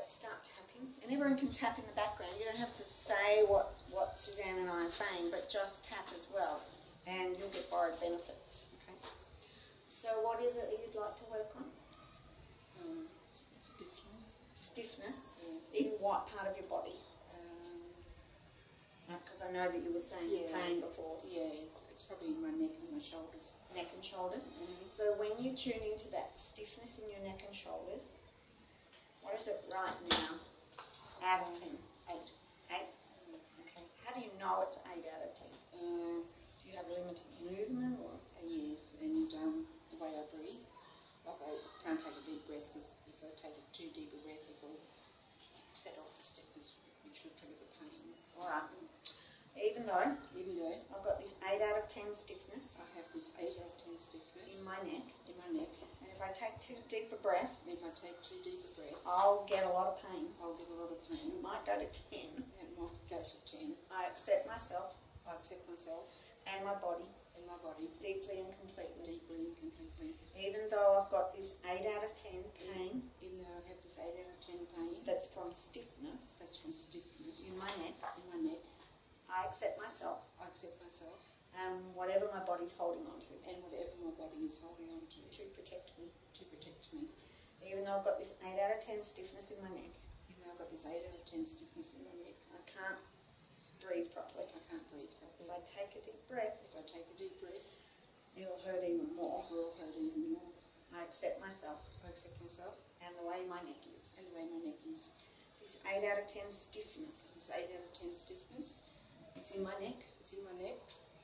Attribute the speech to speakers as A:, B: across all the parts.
A: let's start tapping. And everyone can tap in the background. You don't have to say what Suzanne and I are saying, but just tap as well. And you'll get borrowed benefits. Okay. So what is it that you'd like to work on?
B: Stiffness.
A: Stiffness?
B: Yeah.
A: In what part of your body? Because I know that you were saying pain before.
B: Yeah, it's probably in my neck and my shoulders.
A: Neck and shoulders. So when you tune into that stiffness in your neck and shoulders, what is it right now? Out of 10? 8. 8? Okay. How do you know it's 8 out of 10? Do you have limited movement? Or?
B: Yes, and the way I breathe. Like I can't take a deep breath because if I take a too deep a breath, it will set off the stiffness, which will trigger the pain.
A: All right. Even though
B: I've
A: got this 8 out of 10 stiffness,
B: I have this 8 out of 10 stiffness
A: in my neck,
B: and
A: if I take too deep a breath,
B: I'll
A: get a lot of pain.
B: It
A: Might go to 10.
B: It might go to 10.
A: I accept myself
B: I accept myself
A: and my body deeply and completely. Even though I've got this 8 out of 10 pain,
B: Even though I have this 8 out of 10 pain,
A: that's from stiffness
B: in
A: in my neck,
B: I
A: accept myself
B: accept myself
A: and whatever my body's holding on to
B: and whatever my body is holding on to
A: protect me.
B: protect me.
A: Even though I've got this 8 out of 10 stiffness in my neck,
B: Even though I've got this 8 out of 10 stiffness in my neck,
A: I can't breathe properly.
B: I can't breathe properly.
A: If I take a deep breath, it'll hurt even more.
B: It will hurt even more.
A: I accept myself
B: I accept myself
A: and the way my neck is.
B: and the way my neck is.
A: This 8 out of 10 stiffness,
B: This 8 out of 10 stiffness,
A: it's in my neck.
B: it's in my neck.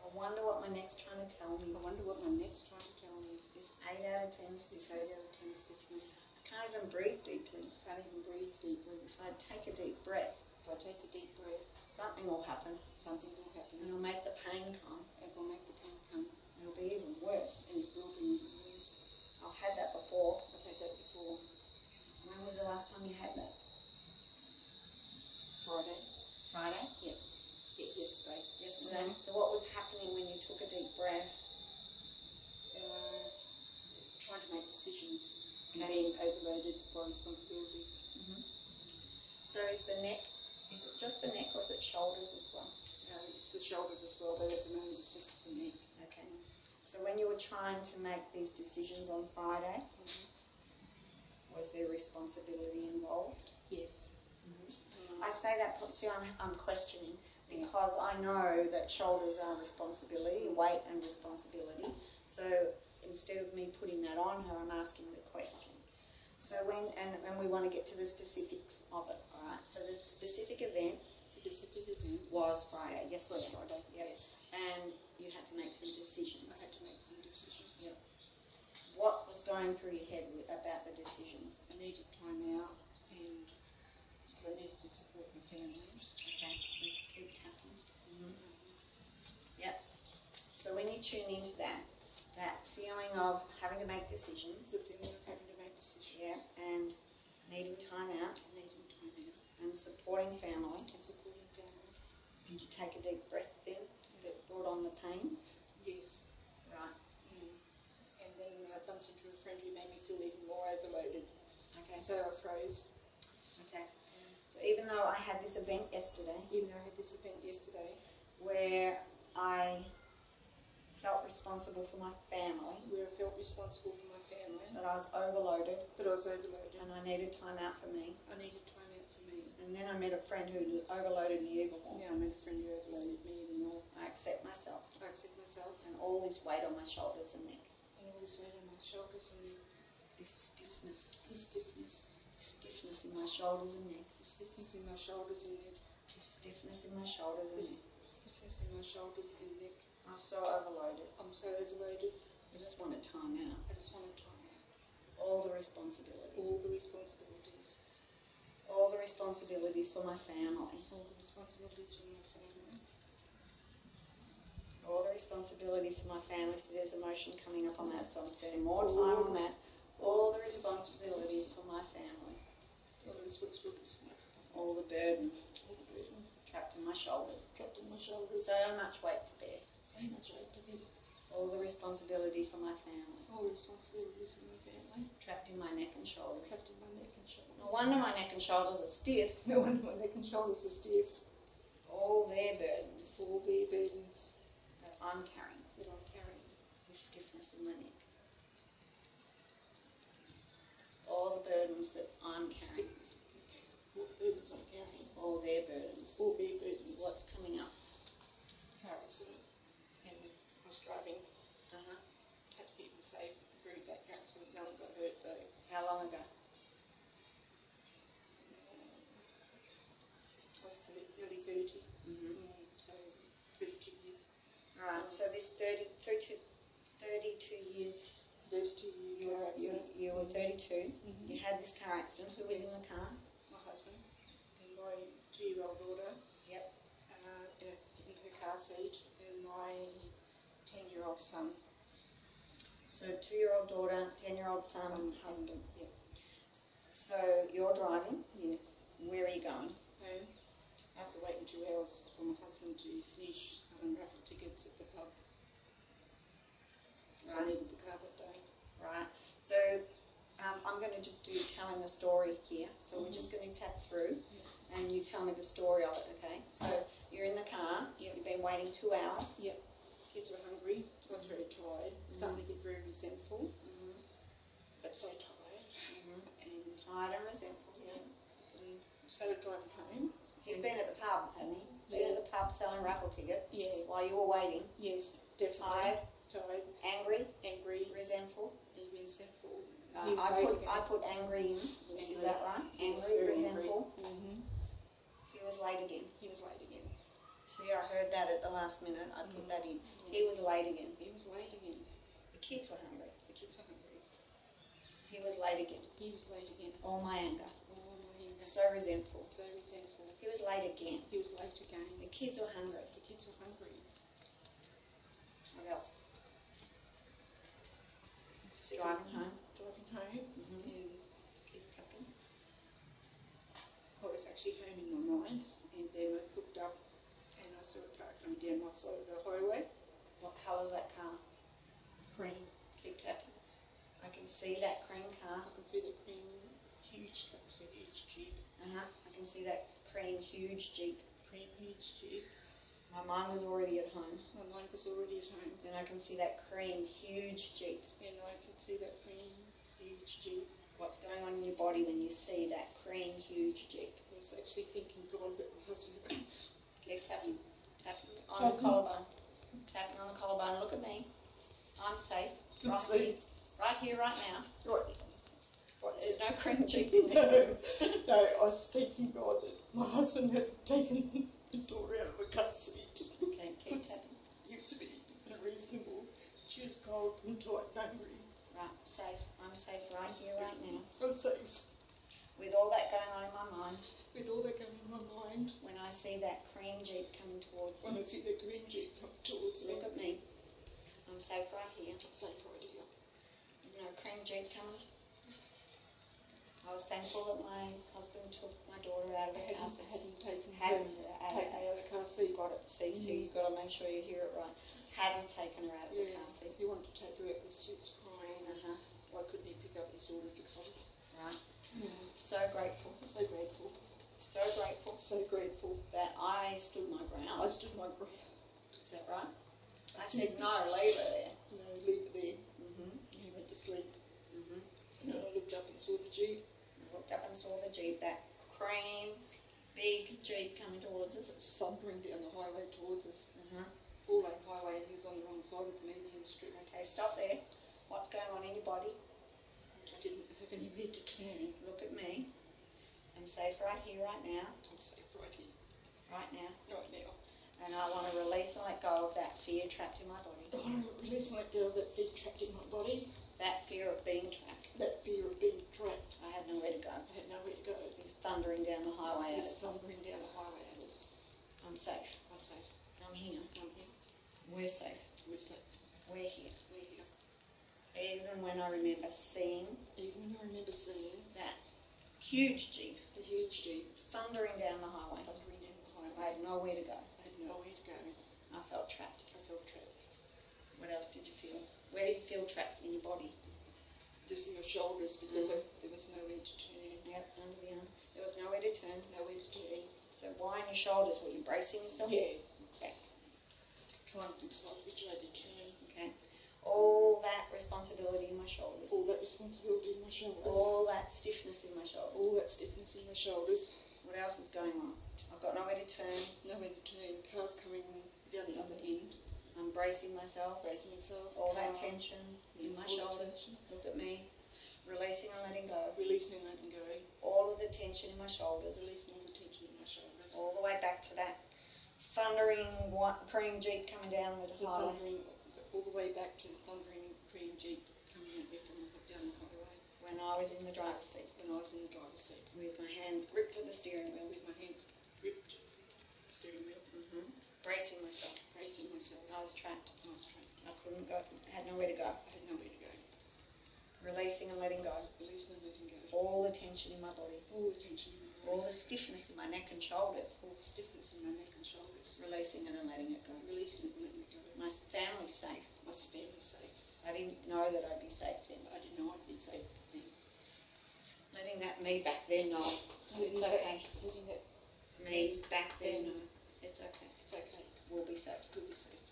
A: I wonder what my neck's trying to tell me.
B: I wonder what my neck's trying to tell me.
A: This 8 out of 10
B: This 8
A: stiffness.
B: out of 10 stiffness.
A: I can't even breathe deeply.
B: Can't even breathe deeply.
A: If I take a deep breath,
B: If I take a deep breath,
A: something will happen
B: something will happen.
A: and it'll make the pain come.
B: It will make the pain come,
A: It'll be even worse.
B: and it will be even worse.
A: I've had that before.
B: I've had that before.
A: When was the last time you had that?
B: Friday.
A: Friday?
B: Yeah, yesterday.
A: Yesterday? So what was happening when you took a deep breath?
B: Trying to make decisions and
A: Okay.
B: being overloaded by responsibilities.
A: So is it just the neck or is it shoulders as well?
B: It's the shoulders as well, but at the moment it's just the neck.
A: Okay. So when you were trying to make these decisions on Friday, was there responsibility involved?
B: Yes.
A: I say that, see, I'm questioning because I know that shoulders are responsibility, weight and responsibility. So instead of me putting that on her, I'm asking the question. So and we want to get to the specifics of it, all right? So the specific event was Friday, yesterday.
B: Friday,
A: Yep.
B: yes.
A: And you had to make some decisions.
B: I had to make some decisions.
A: Yep. What was going through your head about the decisions?
B: I needed time out and I needed to support my family.
A: Okay, so keep tapping. Yep. So when you tune into that feeling of having to make decisions,
B: The feeling of having to make decisions.
A: yeah, and needing time out and supporting family, did you take a deep breath then? Did it brought on the pain?
B: Yes.
A: Right.
B: And then I bumped into a friend who made me feel even more overloaded.
A: Okay.
B: So I froze.
A: Okay. So even though I had this event yesterday, where I felt responsible for my family, but I was overloaded and I needed time out for me. And then I met a friend who overloaded me even more. I accept myself and all this weight on my shoulders and neck. This stiffness in my shoulders and neck. This stiffness in my shoulders and neck. I'm so overloaded. I just wanted time out. All the responsibility. All the responsibilities for my family. All the responsibility for my family. So there's emotion coming up on that, so I'm spending more time on that. All the responsibilities for my family. All the burden trapped in my shoulders. So much weight to bear. All the responsibility for my family. Trapped in my neck and shoulders. No wonder my neck and shoulders are stiff.
B: No wonder my neck and shoulders are stiff.
A: All their burdens
B: All their burdens
A: that I'm carrying,
B: that I'm carrying.
A: this stiffness in my neck. All the burdens that I'm carrying,
B: Stiffness. What burdens I'm carrying.
A: all their burdens,
B: All their
A: is
B: burdens.
A: what's coming up.
B: Car accident. And I was driving. Had to keep them safe. Very bad car accident. No one got hurt though.
A: How long ago?
B: I was nearly 30. So 32 years.
A: Right, so this 32 years,
B: 32 year car accident.
A: you were 32, you had this car accident. Who was in the car?
B: My husband and my 2-year-old daughter
A: Yep.
B: in her car seat, and my 10-year-old son.
A: So 2-year-old daughter, 10-year-old son, husband.
B: Yep.
A: So you're driving.
B: Yes.
A: Where are you going?
B: Home. I have to wait 2 hours for my husband to finish selling raffle tickets at the pub. So I
A: Right.
B: needed the car that day.
A: Right. So I'm going to just do telling the story here. So we're just going to tap through, and you tell me the story of it. Okay. So you're in the car.
B: Yep.
A: You've been waiting 2 hours.
B: Yep. Kids were hungry. I was very tired. Starting to get very resentful. But so tired. And
A: Tired and resentful.
B: and started driving home.
A: He'd been at the pub, hadn't he? Been at the pub selling raffle tickets.
B: Yeah.
A: While you were waiting.
B: Yes, definitely.
A: Tired,
B: Tired,
A: angry,
B: angry,
A: resentful.
B: and resentful.
A: I put angry in. Is that right?
B: Yes,
A: Angry,
B: very
A: resentful.
B: angry.
A: He was late again.
B: He was late again.
A: See, I heard that at the last minute. I put that in. He was late again.
B: He was late again.
A: The kids were hungry.
B: The kids were hungry.
A: He was late again.
B: He was late again.
A: All my anger.
B: Oh, my anger.
A: So resentful.
B: So resentful.
A: He was late again.
B: He was late again.
A: The kids were hungry.
B: The kids were hungry.
A: What else? Driving home.
B: Driving home. And
A: Keep tapping.
B: I was actually home in my mind, and then I looked up and I saw a car coming down my side of the highway.
A: What colour's that car?
B: Cream.
A: Keep tapping. I can see that cream car.
B: I can see the cream, huge car, so huge Jeep.
A: I can see that cream huge Jeep.
B: Cream, huge Jeep.
A: My mind was already at home.
B: My mind was already at home,
A: Then I can see that cream huge Jeep.
B: and I could see that cream, huge Jeep.
A: What's going on in your body when you see that cream huge Jeep?
B: I was actually thinking, God, that my husband.
A: Keep tapping. Tapping on the collarbone. Tapping on the collarbone. Look at me. I'm safe.
B: I'm
A: Right
B: safe.
A: here. Right here, right now.
B: Right.
A: There's no cream Jeep in this room.
B: No, I was thanking God that my husband had taken the daughter out of the car seat.
A: Okay, keep tapping.
B: He was being unreasonable. She was cold and tight and hungry.
A: Right, safe. I'm safe right here, right now.
B: I'm safe.
A: With all that going on in my mind,
B: With all that going in my mind,
A: when I see that cream Jeep coming towards
B: when
A: me,
B: I see the green Jeep come towards me,
A: look at me. I'm safe right here.
B: I'm safe right here.
A: There's no cream Jeep coming. I was thankful that my husband took my daughter out of the car seat.
B: Hadn't taken
A: Hadn't
B: her out of the car seat.
A: Got it. See, so you've got to make sure you hear it right. Hadn't taken her out of the
B: Yeah,
A: car seat.
B: he wanted to take her out because she was crying. Why couldn't he pick up his daughter to cuddle?
A: Right. So grateful.
B: So grateful.
A: So grateful
B: So grateful.
A: that I stood my ground.
B: I stood my ground.
A: Is that right? I said, no, leave her there.
B: No, leave it there. He went to sleep. And then I looked up and saw the Jeep.
A: I looked up and saw the Jeep, that cream, big Jeep coming towards us.
B: Thundering down the highway towards us. 4-lane highway, and he was on the wrong side of the median street.
A: Okay, stop there. What's going on in your body?
B: I didn't have anywhere to turn.
A: Look at me. I'm safe right here, right now.
B: I'm safe right here,
A: Right now.
B: right now.
A: And I want to release and let go of that fear trapped in my body.
B: I want to release and let go of that fear trapped in my body.
A: That fear of being trapped.
B: That fear of being trapped.
A: I had nowhere to go.
B: I had nowhere to go.
A: It's thundering down the highway at
B: Just
A: us.
B: thundering down the highway at us.
A: I'm safe.
B: I'm safe.
A: I'm here.
B: I'm here.
A: We're safe.
B: We're safe.
A: We're here.
B: We're here.
A: Even when I remember seeing
B: Even when I remember seeing
A: that huge Jeep
B: the huge Jeep
A: thundering down the highway,
B: thundering down the
A: I
B: highway,
A: had nowhere to go.
B: I had nowhere to go.
A: I felt trapped.
B: I felt trapped.
A: What else did you feel? Where did you feel trapped in your body?
B: Just in my shoulders because there was nowhere to turn.
A: Yep, under the arm. There was nowhere to turn.
B: Nowhere to turn.
A: So why on your shoulders? Were you bracing yourself?
B: Yeah.
A: Okay.
B: Trying to decide which way to turn.
A: Okay. All that responsibility in my shoulders.
B: All that responsibility in my shoulders.
A: All that stiffness in my shoulders.
B: All that stiffness in my shoulders.
A: What else is going on? I've got nowhere to turn.
B: Nowhere to turn. Car's coming down the other end.
A: I'm bracing myself.
B: Bracing myself.
A: All that
B: Cars.
A: tension in
B: Yes,
A: my
B: all the
A: shoulders.
B: tension.
A: Look at me. Releasing and letting go.
B: Releasing and letting go.
A: All of the tension in my shoulders.
B: Releasing all the tension in my shoulders.
A: All the way back to that thundering white cream Jeep coming down the
B: The
A: highway.
B: thundering, all the way back to the thundering cream Jeep coming at me from down the highway.
A: When I was in the driver's seat.
B: When I was in the driver's seat.
A: With my hands gripped to the steering wheel.
B: With my hands gripped to the steering wheel.
A: Bracing myself.
B: Bracing myself.
A: I was trapped.
B: I was trapped.
A: I couldn't go. Had nowhere to go.
B: I had nowhere to go.
A: Releasing and letting go.
B: Releasing and letting go.
A: All the tension in my body.
B: All the tension in my body.
A: All the stiffness in my neck and shoulders.
B: All the stiffness in my neck and shoulders.
A: Releasing it and letting it go.
B: Releasing it and letting it go.
A: My family's safe.
B: My family's safe.
A: I didn't know that I'd be safe then.
B: I didn't know I'd be safe then.
A: Letting that me back then know. It's okay.
B: Letting that
A: Me back then know. It's okay.
B: It's okay.
A: We'll be safe.
B: We'll be safe.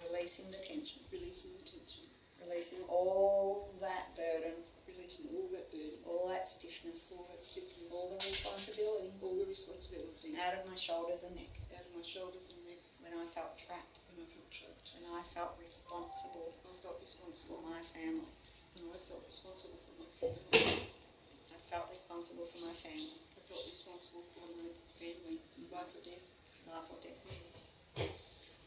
A: Releasing the tension.
B: Releasing the tension.
A: Releasing all that burden.
B: Releasing all that burden.
A: All that stiffness.
B: All that stiffness.
A: All the responsibility.
B: All the responsibility.
A: Out of my shoulders and neck.
B: Out of my shoulders and neck.
A: When I felt trapped.
B: When I felt trapped.
A: When I felt responsible.
B: I felt responsible.
A: For my family.
B: When I felt responsible for my family.
A: I felt responsible for my family.
B: I felt responsible for my family. Life or death.
A: Life or death.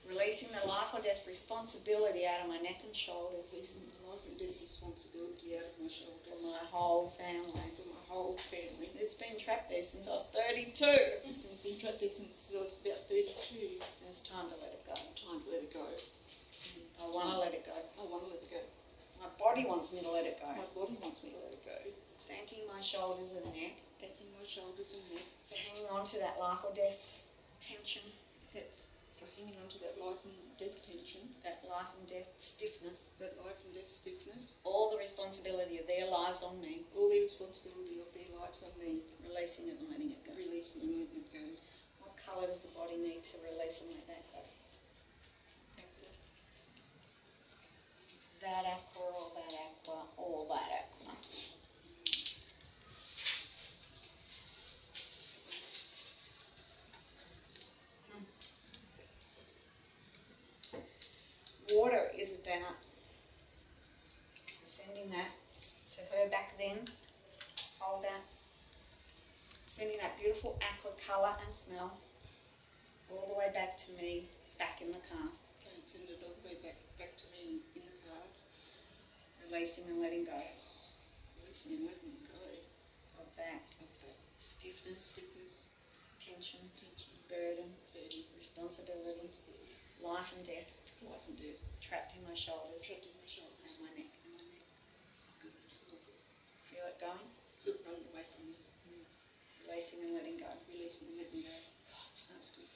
A: Releasing the life or death responsibility out of my neck and shoulders.
B: Releasing the life and death responsibility out of my shoulders.
A: For my whole family.
B: For my whole family.
A: It's been trapped there since I was 32.
B: It's been trapped there since I was about 32.
A: And it's time to let it go.
B: Time to let it go.
A: I want to let it go.
B: I want to let it go.
A: My body wants me to let it go.
B: My body wants me to let it go.
A: Thanking my shoulders and neck.
B: Thanking my shoulders and neck.
A: For hanging on to that life or death tension.
B: For hanging on to that life and death tension.
A: That life and death stiffness.
B: That life and death stiffness.
A: All the responsibility of their lives on me.
B: All the responsibility of their lives on me.
A: Releasing it and letting it go.
B: Releasing and letting it go.
A: What colour does the body need to release and let that go?
B: Aqua.
A: That aqua or that aqua or that aqua. Water is about sending that to her back then, hold that, sending that beautiful aqua colour and smell all the way back to me, back in the car.
B: Okay, send it all the way back to me in the car.
A: Releasing and letting go
B: Releasing and letting go
A: of that stiffness, tension, burden, responsibility, life and death, trapped in my shoulders, and my neck. Feel it going?
B: Feel it running away from you.
A: Releasing and letting go.
B: Releasing and letting go.
A: Sounds good.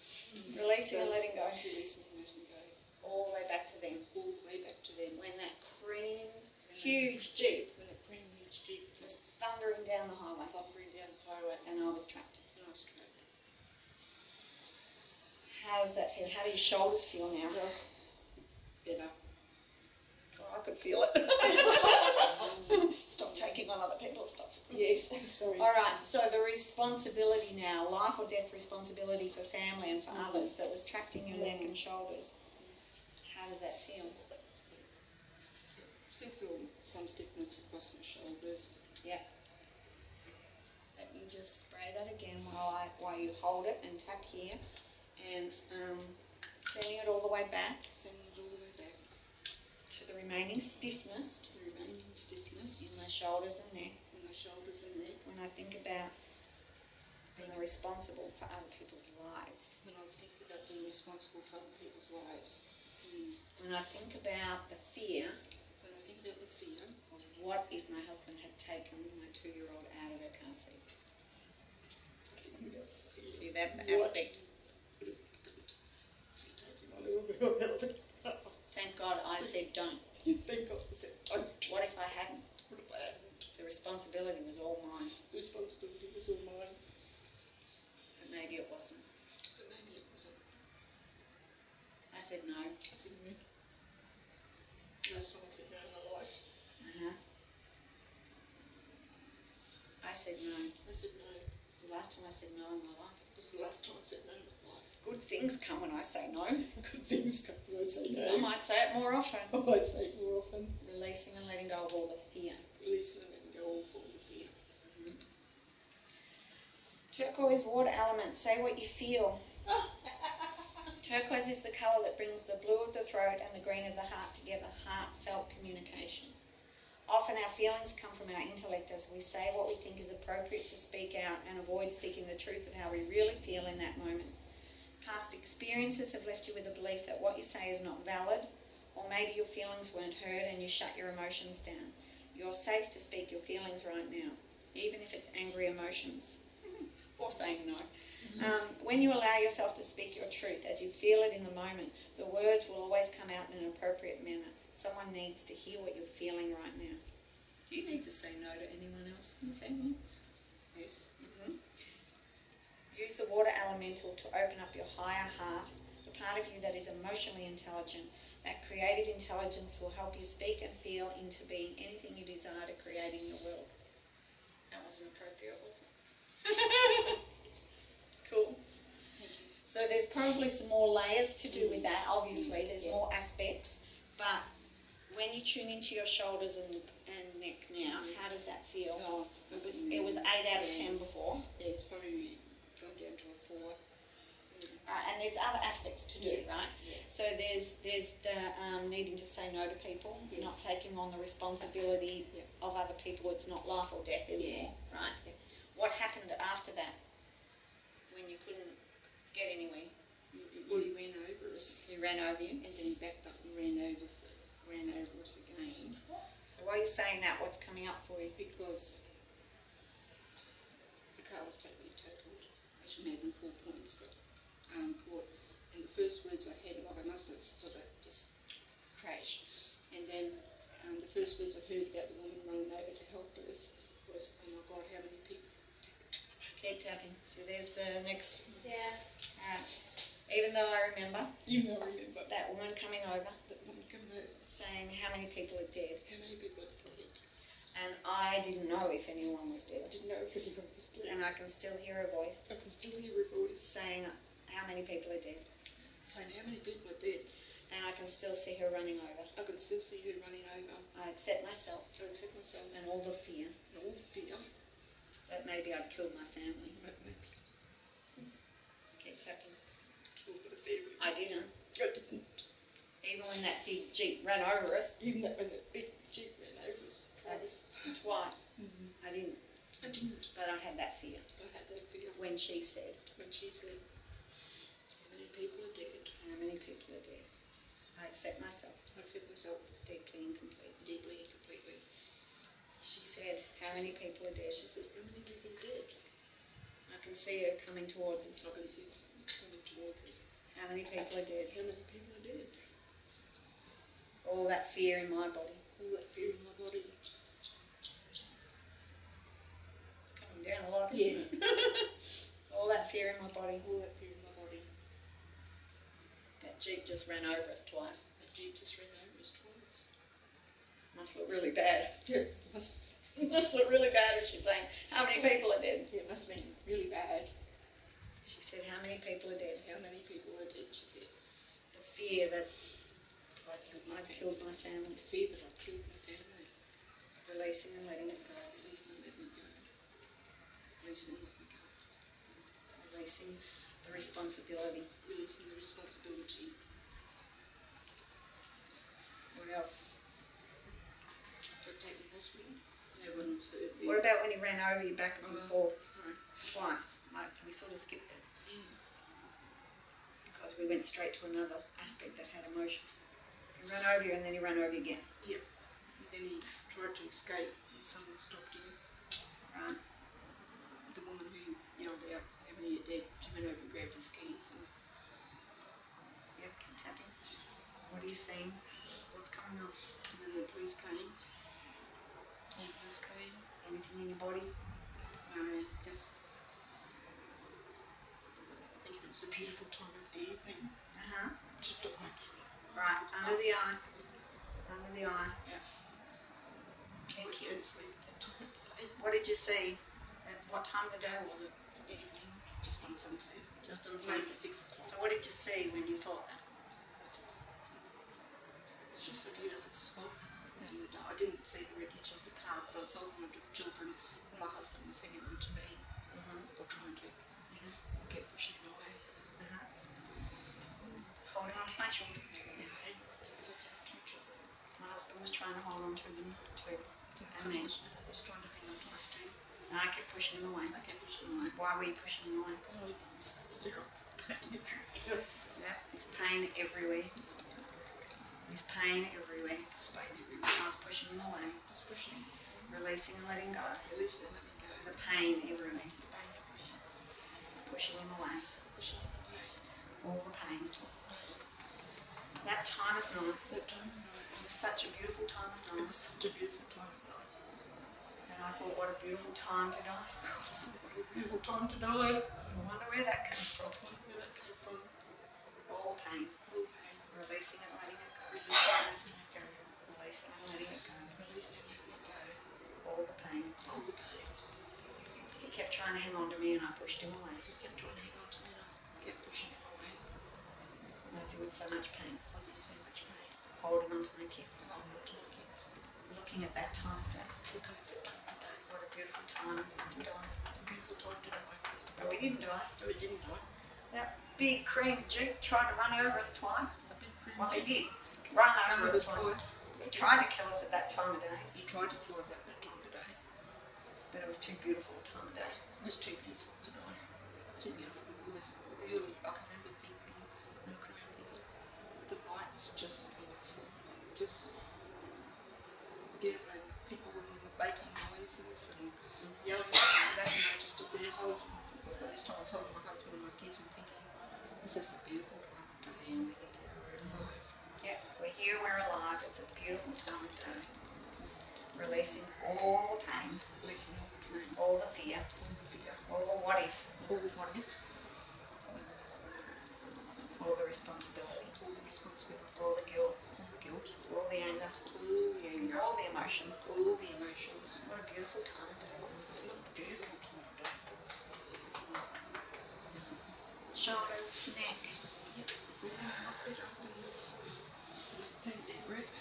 A: Releasing and letting go.
B: Releasing and letting go.
A: All the way back to them.
B: All the way back to them.
A: When that cream, huge Jeep
B: When that cream huge Jeep
A: was thundering down the highway.
B: thundering down the highway.
A: And I was trapped.
B: And I was trapped.
A: How does that feel? How do your shoulders feel now?
B: Better.
A: Oh, I could feel it. Stop taking on other people's stuff.
B: Yes, sorry.
A: All right, so the responsibility now, life or death responsibility for family and for others that was trapped in your neck and shoulders. How does that feel?
B: Still feel some stiffness across my shoulders.
A: Yep. Let me just spray that again while you hold it and tap here. And sending it all the way back.
B: Sending it all the way back.
A: To the remaining stiffness.
B: To the remaining stiffness.
A: In my shoulders and neck.
B: In my shoulders and neck.
A: When I think about being responsible for other people's lives.
B: When I think about being responsible for other people's lives.
A: When I think about the fear.
B: When I think about the fear.
A: Of what if my husband had taken my 2-year-old out of her car seat. See that aspect? Thank God I said don't.
B: Thank God I said don't.
A: What if I hadn't?
B: What if I hadn't?
A: The responsibility was all mine,
B: The responsibility was all mine,
A: but maybe it wasn't.
B: but maybe it wasn't.
A: I said no.
B: I said no. Last time I said no in my life.
A: Uh-huh. I said no.
B: I said no.
A: It was the last time I said no in my life.
B: It was the last time I said no in my life.
A: Good things come when I say no.
B: Good things come when I say
A: I
B: no.
A: might say it more often.
B: I might say it more often.
A: Releasing and letting go of all the fear.
B: Releasing and letting go of all the fear.
A: Turquoise water element, say what you feel. Turquoise is the colour that brings the blue of the throat and the green of the heart together, heartfelt communication. Often our feelings come from our intellect as we say what we think is appropriate to speak out and avoid speaking the truth of how we really feel in that moment. Past experiences have left you with a belief that what you say is not valid, or maybe your feelings weren't heard and you shut your emotions down. You're safe to speak your feelings right now, even if it's angry emotions. Or saying no. When you allow yourself to speak your truth as you feel it in the moment, the words will always come out in an appropriate manner. Someone needs to hear what you're feeling right now. Do you need to say no to anyone else in the family?
B: Yes.
A: Use the water elemental to open up your higher heart, the part of you that is emotionally intelligent. That creative intelligence will help you speak and feel into being anything you desire to create in your world. That wasn't appropriate, was it? Cool. So there's probably some more layers to do with that, obviously. There's more aspects. But when you tune into your shoulders and neck now, how does that feel?
B: Oh,
A: It was 8 out of 10 before.
B: Yeah, it's probably gone down to a 4.
A: And there's other aspects to do, right?
B: Yeah.
A: So there's the needing to say no to people, not taking on the responsibility of other people. It's not life or death anymore, right?
B: Yeah.
A: What happened after that when you couldn't get anywhere?
B: Well, he ran over us.
A: He ran over you?
B: And then he backed up and ran over us again.
A: So while you're saying that, what's coming up for you?
B: Because the car was totally totaled. As you imagine, 4 points got caught. And the first words I had, like I must have sort of just crashed. And then the first words I heard about the woman running over to help us was, oh my God, how many people?
A: Keep tapping. So there's the next.
C: Yeah.
A: Even though I remember
B: That
A: woman coming over,
B: woman coming over,
A: saying how many people are dead.
B: how many people had died.
A: And I didn't know if anyone was dead.
B: I didn't know if anyone was dead.
A: And I can still hear her voice
B: I can still hear her voice
A: saying how many people are dead.
B: saying how many people are dead.
A: And I can still see her running over.
B: I can still see her running over.
A: I accept myself
B: I accept myself
A: and all the fear
B: and all the fear
A: that maybe I'd killed my family.
B: that made me
A: Keep tapping.
B: killed by the family.
A: I didn't.
B: I didn't.
A: Even when that big Jeep ran over us
B: Even that when that big Jeep ran over us twice.
A: twice, I didn't.
B: I didn't.
A: But I had that fear
B: I had that fear
A: when she said,
B: when she said, how many people are dead.
A: how many people are dead. I accept myself
B: I accept myself
A: deeply and completely.
B: deeply and completely.
A: She said, how many people are dead.
B: She said, how many people are dead.
A: I can see her coming towards us.
B: I can see us coming towards us.
A: How many people are dead.
B: How many people are dead.
A: All that fear in my body.
B: All that fear in my body.
A: It's coming down a lot, isn't it? All that fear in my body.
B: All that fear in my body.
A: That Jeep just ran over us twice.
B: That Jeep just ran over us twice.
A: Must look really bad.
B: Yeah, it must
A: Look really bad if she's saying, how many people are dead?
B: Yeah, it must have been really bad.
A: She said, how many people are dead?
B: How many people are dead, she said.
A: The fear that
B: I
A: killed my family.
B: The fear that I killed my family.
A: Releasing and letting it go.
B: Releasing and letting it go. Releasing and letting it go.
A: Releasing the responsibility.
B: Releasing the responsibility.
A: What else?
B: Got taken to hospital. No one was hurt.
A: What about when he ran over you backwards and forth
B: Right.
A: twice? Like, we sort of skipped that
B: Yeah.
A: because we went straight to another aspect that had emotion. He ran over you and then he ran over you again.
B: Yep. And then he tried to escape and someone stopped him.
A: Right.
B: The woman who yelled out, how many are dead? She went over and grabbed his keys and
A: Yep, keep tapping. What are you seeing? What's coming up?
B: then the police came. Ambulance came. was a beautiful time of the evening to die.
A: Right, under the eye. Under the eye. Yeah.
B: I was going to sleep at that time of the day.
A: What did you see? At what time of the day was it?
B: Evening, just on sunset.
A: Just on
B: Maybe
A: sunset.
B: 6 o'clock.
A: So what did you see when you thought that?
B: It was just a beautiful spot. And I didn't see the wreckage of the car, but I saw them with the children, and my husband was singing them to me, or trying to. I kept pushing him away.
A: Holding on to my children.
B: Yeah, and looking at my children.
A: My husband was trying to hold on to them too.
B: And then I was trying to hang on to us too.
A: And I kept pushing them away.
B: I kept pushing him away.
A: Why were you pushing them away?
B: Because I just terrible pain everywhere.
A: Yeah, there's pain everywhere. There's pain everywhere.
B: There's pain everywhere.
A: I was pushing them away.
B: I was pushing him away.
A: Releasing and letting go.
B: Releasing and letting go.
A: The pain everywhere.
B: The pain everywhere.
A: Pushing them away.
B: Pushing him away.
A: All the pain.
B: All the pain.
A: That time of night.
B: That time of night.
A: It was such a beautiful time of
B: It
A: night.
B: was such a beautiful time of night.
A: And I thought, what a beautiful time to die.
B: What a beautiful time to die.
A: I wonder where that came from.
B: Where that came from.
A: All the pain.
B: All the pain.
A: Releasing and letting it go.
B: Releasing and letting it go.
A: Releasing and letting it go.
B: Releasing and letting it go.
A: All the pain.
B: All the pain.
A: He kept trying to hang on to me and I pushed him away.
B: He kept trying to hang on to me and I kept pushing him away.
A: I was in so much pain.
B: I was in so much pain.
A: Holding on to my kids.
B: Holding on to my kids.
A: Looking at that time of day.
B: Looking at that time of day.
A: What a beautiful time to die.
B: A beautiful time to die.
A: But we didn't die.
B: No, we didn't die.
A: That big cream Jeep tried to run over us twice.
B: A big cream
A: Well, they
B: Jeep.
A: did. Run
B: Run
A: over
B: over
A: us twice.
B: twice.
A: He tried to kill us at that time of day.
B: He tried to kill us at that time of day.
A: But it was too beautiful a time of day.
B: It was too beautiful to die. Too beautiful. It was really, I can remember thinking, the light was just beautiful. Just beautiful. And people were making noises and yelling and that, and I just stood there holding, by this time I was holding my husband and my kids and thinking, this is a beautiful time of day and we're alive.
A: Yeah, we're here, we're alive. It's a beautiful time of day. Releasing all the pain,
B: Releasing all the pain,
A: all the fear,
B: all the fear,
A: all the what if,
B: all the what if,
A: all the responsibility,
B: all the responsibility,
A: all the guilt,
B: all
A: all
B: the
A: the anger,
B: all
A: all
B: the
A: the emotions.
B: emotions.
A: What a beautiful time of day.
B: What a beautiful time of day it was.
A: Shoulders, neck.
B: Up it up and take a deep breath.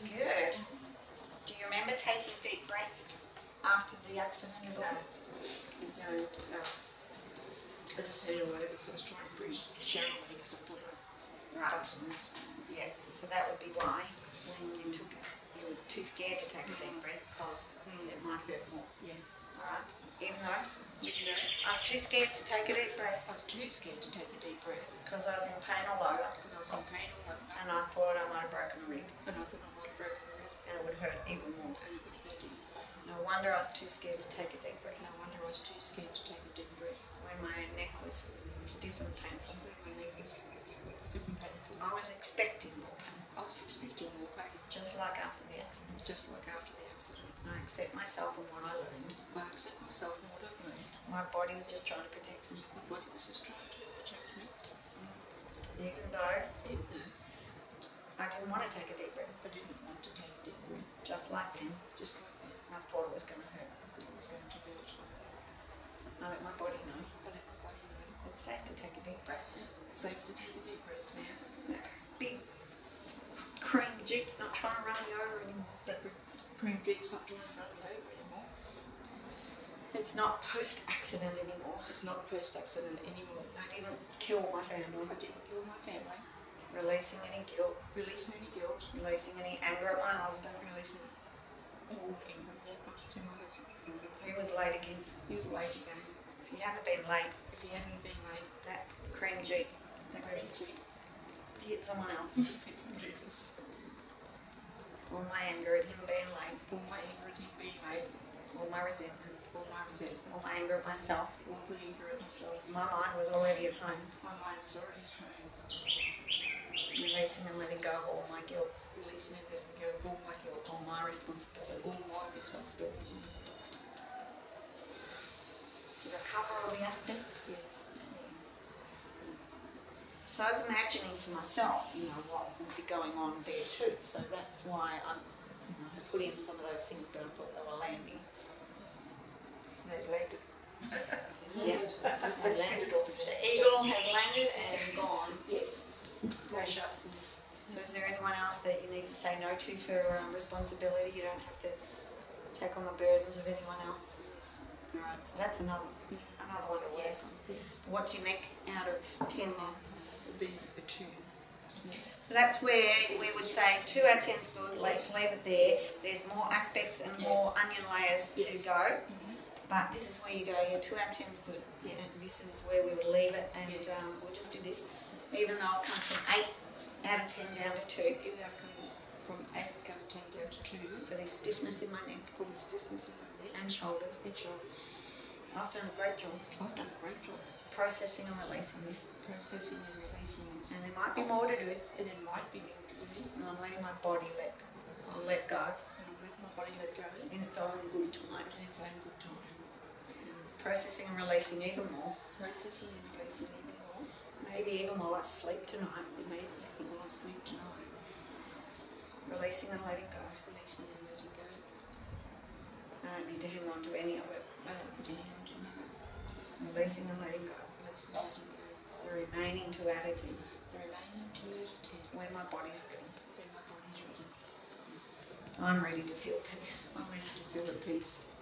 A: Good. Do you remember taking a deep breath after the accident?
B: No. I just had it all over, so I was trying to breathe shallowly because I thought I'd done some rest.
A: Yeah, so that would be why when you took it, you were too scared to take a deep breath because it might hurt more.
B: Yeah.
A: Alright? Even though
B: Even though
A: I was too scared to take a deep breath
B: I was too scared to take a deep breath
A: because I was in pain all over
B: because I was in pain all over
A: and I thought I might have broken a rib
B: and I thought I might have broken a rib
A: and it would hurt even more.
B: and it would have hurt even more.
A: No wonder I was too scared to take a deep breath
B: No wonder I was too scared to take a deep breath.
A: when my neck was stiff and painful.
B: When my neck was stiff and painful.
A: I was expecting more pain,
B: I was expecting more pain,
A: just like after the accident.
B: just like after the accident.
A: I accept myself and what I learned.
B: I accept myself and what I've learned.
A: My body was just trying to protect me.
B: My body was just trying to protect me.
A: Even though
B: Even though
A: I didn't want to take a deep breath,
B: I didn't want to take a deep breath,
A: just like then,
B: just like that.
A: I thought it was going to hurt.
B: I thought it was going to hurt.
A: I let my body know
B: I let my body know
A: it's safe to take a deep breath.
B: it's safe to take a deep breath now.
A: That big cream Jeep's not trying to run me over anymore.
B: That cream Jeep's not trying to run me over anymore.
A: It's not post-accident anymore.
B: It's not post-accident anymore.
A: I didn't kill my family.
B: I didn't kill my family.
A: Releasing any guilt,
B: Releasing any guilt.
A: releasing any anger at my husband.
B: Releasing all the anger to my husband.
A: He was late again.
B: He was late again.
A: If he hadn't been late,
B: If he hadn't been late,
A: that cream Jeep
B: that cream Jeep
A: hit someone else.
B: hit somebody else.
A: All my anger at him being late,
B: All my anger at him being late,
A: all my resentment,
B: all my resentment,
A: all my anger at myself.
B: all the anger at myself.
A: My mind was already at home,
B: My mind was already at home.
A: releasing and letting go of all my guilt,
B: Releasing and letting go of all my guilt,
A: all my responsibility.
B: all my responsibility.
A: Did I cover all the aspects?
B: Yes.
A: So I was imagining for myself, you know, what would be going on there too. So that's why I put in some of those things, but I thought they were landing.
B: They landed.
A: Yeah, they landed. The eagle has landed and gone.
B: Yes.
A: Crash up. So is there anyone else that you need to say no to for responsibility? You don't have to take on the burdens of anyone else.
B: Yes.
A: All right. So that's another one to work on.
B: Yes.
A: What do you make out of 10 then?
B: Would be a 2.
A: So that's where we would say 2 out of 10 is good. Let's leave it there. There's more aspects and more onion layers to go. But this is where you go, 2 out of 10 is good.
B: Yeah.
A: And this is where we would leave it, and we'll just do this. Even though I'll come from 8 out of 10 down to 2.
B: Even though I've come from 8 out of 10 down to 2.
A: For this stiffness in my neck.
B: For the stiffness in my neck.
A: And shoulders.
B: And shoulders.
A: I've done a great job.
B: I've done a great job.
A: Processing and releasing this.
B: Processing and releasing this.
A: And there might be more to do.
B: And there might be more to do.
A: And I'm letting my body let go.
B: And I'm letting my body let go.
A: In its own good time.
B: In its own good time.
A: Processing and releasing even more.
B: Processing and releasing even more.
A: Maybe even while I sleep tonight.
B: Maybe even while I sleep tonight.
A: Releasing and letting go.
B: Releasing and letting go.
A: I don't need to hang on to any of it.
B: I don't need to hang on to any of it.
A: Releasing and letting go.
B: Releasing and letting go.
A: The remaining 2 out of 10.
B: The remaining 2 out of 10.
A: When my body's ready.
B: When my body's ready.
A: I'm ready to feel peace.
B: I'm ready to feel at peace.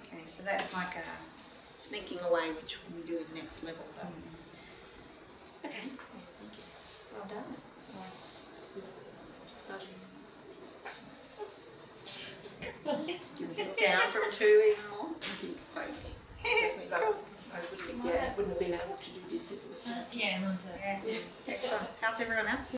A: Okay, so that's like a sneaking away, which we do at next level. But okay.
B: Yeah, thank you.
A: Well done. Down from 2 even more.
B: I think definitely I wouldn't have been able to do this if it was not.
A: Yeah, excellent. How's everyone else?